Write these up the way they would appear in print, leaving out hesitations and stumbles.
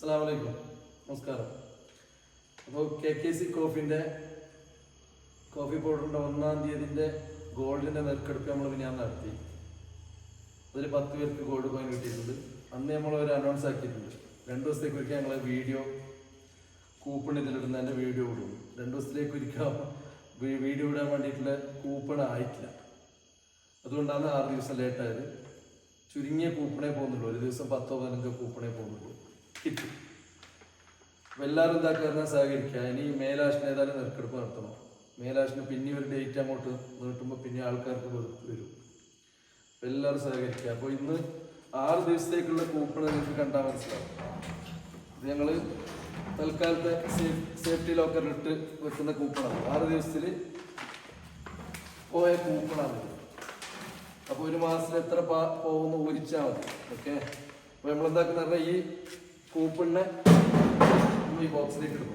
അസ്സലാമലൈക്കും, നമസ്കാരം. അപ്പോൾ KKC കോഫിൻ്റെ കോഫി പൗഡറിൻ്റെ 1-ാം തീയതിൻ്റെ ഗോൾഡിൻ്റെ നെറുക്കെടുപ്പ് നമ്മൾ ഞാൻ നടത്തി. അതിൽ 10 പേർക്ക് ഗോൾഡ് കോയിൻ കിട്ടിയിട്ടുണ്ട്. അന്ന് നമ്മളൊരു അനൗൺസ് ആക്കിയിട്ടുണ്ട്. 2 ദിവസത്തേക്ക് ഒരിക്കൽ ഞങ്ങൾ വീഡിയോ കൂപ്പൺ ഇതിലിടുന്നതിൻ്റെ വീഡിയോ ഇടും. 2 ദിവസത്തിലേക്ക് ഒരിക്കൽ വീഡിയോ ഇടാൻ വേണ്ടിയിട്ടുള്ള കൂപ്പൺ ആയിട്ടില്ല. അതുകൊണ്ടാണ് 6 ദിവസം ലേറ്റായത്. ചുരുങ്ങിയ കൂപ്പണേ പോകുന്നുള്ളൂ. ഒരു ദിവസം 10-15 കൂപ്പണേ പോകുന്നുള്ളൂ. കിട്ടി. അപ്പോൾ എല്ലാവരും എന്താക്കുക, സഹകരിക്കുക. ഇനി മേലാശിന് ഏതായാലും നെറുക്കെടുപ്പ് നടത്തണം. മേലാശിന് പിന്നെ ഒരു ഡേറ്റ് അങ്ങോട്ട് നീട്ടുമ്പോൾ പിന്നെ ആൾക്കാർക്ക് വെറുപ്പ് വരും. അപ്പോൾ എല്ലാവരും സഹകരിക്കുക. അപ്പോൾ ഇന്ന് 6 ദിവസത്തേക്കുള്ള കൂപ്പൺ നിങ്ങൾക്ക് കണ്ടാൽ മനസ്സിലാവും. ഇത് ഞങ്ങൾ തൽക്കാലത്തെ സേഫ്റ്റി ലോക്കറിലിട്ട് വെക്കുന്ന കൂപ്പണാണ്. 6 ദിവസത്തിൽ പോയ കൂപ്പണാണ്. അപ്പോൾ ഒരു മാസത്തിൽ എത്ര പോകുന്നു ഊരിച്ചാൽ മതി. ഓക്കെ. അപ്പോൾ നമ്മളെന്താക്കുന്ന പറഞ്ഞാൽ ഈ കൂപ്പണിനെ ഈ ബോക്സിലേക്ക് ഇടും.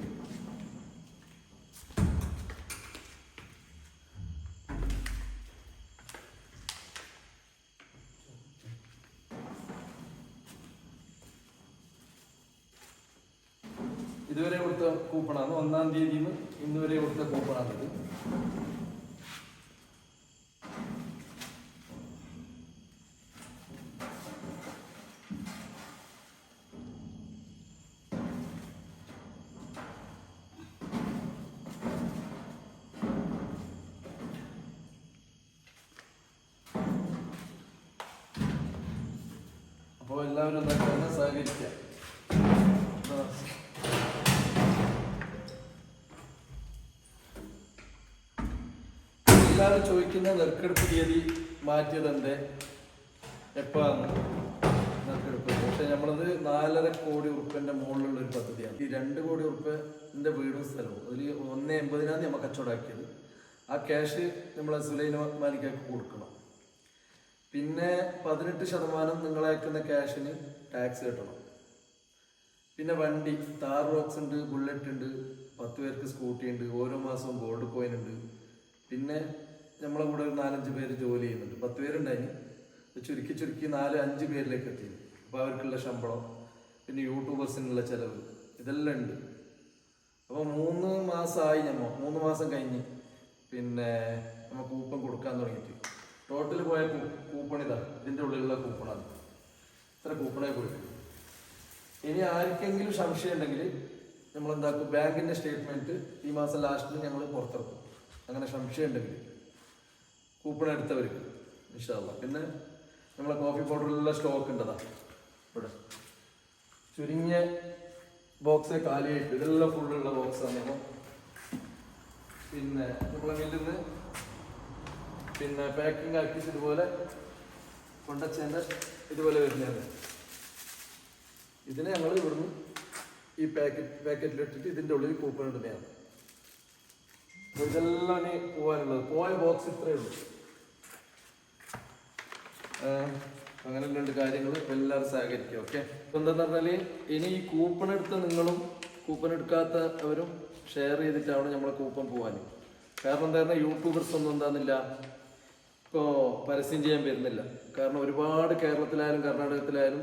ഇതുവരെ കൊടുത്ത കൂപ്പണാണ്. 1-ാം തീയതിയിൽ നിന്ന് ഇന്ന് വരെ കൊടുത്ത കൂപ്പണാണിത്. അപ്പോൾ എല്ലാവരും എന്താ സഹകരിക്കുക. എല്ലാവരും ചോദിക്കുന്ന നെറുക്കെടുപ്പ് തീയതി മാറ്റിയത് എന്തേ, എപ്പോഴാണ് നെറുക്കെടുപ്പ്? പക്ഷെ നമ്മളത് 4.5 കോടി ഉറുപ്പിൻ്റെ മുകളിലുള്ള ഒരു പദ്ധതിയാണ്. ഈ 2 കോടി ഉറുപ്പിൻ്റെ വീടും സ്ഥലവും അതിൽ 1.80 നമ്മൾ കച്ചവടമാക്കിയത്. ആ ക്യാഷ് നമ്മളെ സുലൈമാനിക്കാർക്ക് കൊടുക്കണം. പിന്നെ 18% നിങ്ങളയക്കുന്ന ക്യാഷിന് ടാക്സ് കെട്ടണം. പിന്നെ വണ്ടി താർ റോക്സ് ഉണ്ട്, ബുള്ളറ്റ് ഉണ്ട്, 10 പേർക്ക് സ്കൂട്ടി ഉണ്ട്, ഓരോ മാസവും ഗോൾഡ് കോയിൻ ഉണ്ട്. പിന്നെ നമ്മളെ കൂടെ ഒരു 4-5 പേര് ജോലി ചെയ്യുന്നുണ്ട്. 10 പേരുണ്ടായിന്, ചുരുക്കി 4-5 പേരിലേക്ക് എത്തി. അപ്പോൾ അവർക്കുള്ള ശമ്പളം, പിന്നെ യൂട്യൂബേഴ്സിനുള്ള ചിലവ്, ഇതെല്ലാം ഉണ്ട്. അപ്പോൾ 3 മാസമായി. 3 മാസം കഴിഞ്ഞ് പിന്നെ നമ്മൾ കൂപ്പൺ കൊടുക്കാൻ തുടങ്ങിയിട്ട് ടോട്ടൽ പോയ കൂപ്പൺ ഇതാണ്. ഇതിൻ്റെ ഉള്ളിലുള്ള കൂപ്പണാണ്. ഇത്ര കൂപ്പണേ പോയിട്ട്. ഇനി ആർക്കെങ്കിലും സംശയം ഉണ്ടെങ്കിൽ നമ്മളെന്താക്കും, ബാങ്കിൻ്റെ സ്റ്റേറ്റ്മെൻറ്റ് ഈ മാസം ലാസ്റ്റിൽ ഞങ്ങൾ പുറത്തിറക്കും. അങ്ങനെ സംശയം ഉണ്ടെങ്കിൽ കൂപ്പൺ എടുത്തവർക്ക് ഇൻഷാ അല്ലാഹ്. പിന്നെ നമ്മളെ കോഫി പൗഡറിലുള്ള സ്റ്റോക്ക് ഉണ്ടതാ ഇവിടെ. ചുരുങ്ങിയ ബോക്സ് കാലിയായിട്ട് ഇതെല്ലാം ഫുള്ളുള്ള ബോക്സാണ്. നമ്മൾ പിന്നെ നമ്മളെ മില്ലിൽ നിന്ന് പിന്നെ പാക്കിംഗ് ആക്കിയിട്ട് ഇതുപോലെ കൊണ്ടച്ചേൻ്റെ ഇതുപോലെ വരുന്നതാണ്. ഇതിനെ ഞങ്ങൾ ഇവിടുന്ന് ഈ പാക്കറ്റിലിട്ടിട്ട് ഇതിൻ്റെ ഉള്ളിൽ കൂപ്പൺ ഇടുന്നതാണ്. അപ്പോൾ ഇതെല്ലാം ഇനി പോകാനുള്ളത്. പോയ ബോക്സ് ഇത്രയേ ഉള്ളൂ. അങ്ങനെ 2 കാര്യങ്ങൾ എല്ലാവരും സഹകരിക്കുക. ഓക്കെ. ഇപ്പം എന്താന്ന് പറഞ്ഞാൽ ഇനി ഈ കൂപ്പൺ എടുത്ത നിങ്ങളും കൂപ്പൺ എടുക്കാത്തവരും ഷെയർ ചെയ്തിട്ടാണ് നമ്മളെ കൂപ്പൺ പോകാൻ. കാരണം എന്താ, യൂട്യൂബേഴ്സ് ഒന്നും എന്താന്നില്ല ഇപ്പോൾ പരസ്യം ചെയ്യാൻ വരുന്നില്ല. കാരണം ഒരുപാട് കേരളത്തിലായാലും കർണാടകത്തിലായാലും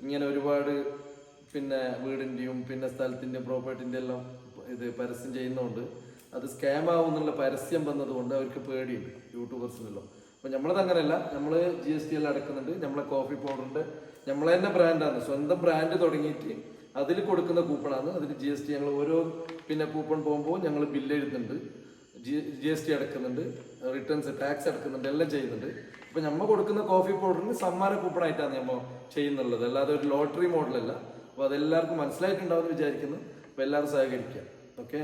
ഇങ്ങനെ ഒരുപാട് പിന്നെ വീടിൻ്റെയും പിന്നെ സ്ഥലത്തിൻ്റെയും പ്രോപ്പർട്ടിൻ്റെ എല്ലാം ഇത് പരസ്യം ചെയ്യുന്നതുകൊണ്ട് അത് സ്കാം ആവുന്നുള്ള പരസ്യം വന്നതുകൊണ്ട് അവർക്ക് പേടിയുണ്ട് യൂട്യൂബേഴ്സിനല്ലോ. അപ്പോൾ നമ്മളത് അങ്ങനെയല്ല. നമ്മൾ GST എല്ലാം അടക്കുന്നുണ്ട്. നമ്മളെ കോഫി പൗഡറിൻ്റെ നമ്മളെ തന്നെ ബ്രാൻഡാണ്. സ്വന്തം ബ്രാൻഡ് തുടങ്ങിയിട്ട് അതിൽ കൊടുക്കുന്ന കൂപ്പണാണ്. അതിൽ GST ഞങ്ങൾ ഓരോ പിന്നെ കൂപ്പൺ പോകുമ്പോൾ ഞങ്ങൾ ബില്ല് എഴുതുന്നുണ്ട്, GST അടക്കുന്നുണ്ട്, റിട്ടേൺസ് ടാക്സ് അടക്കുന്നുണ്ട്, എല്ലാം ചെയ്യുന്നുണ്ട്. അപ്പോൾ നമ്മൾ കൊടുക്കുന്ന കോഫി പൗഡറിന് സമ്മാന കൂപ്പണായിട്ടാണ് നമ്മൾ ചെയ്യുന്നുള്ളത്, അല്ലാതെ ഒരു ലോട്ടറി മോഡലല്ല. അപ്പോൾ അതെല്ലാവർക്കും മനസ്സിലായിട്ടുണ്ടാവുമെന്ന് വിചാരിക്കുന്നു. അപ്പോൾ എല്ലാവരും സഹകരിക്കുക. ഓക്കെ.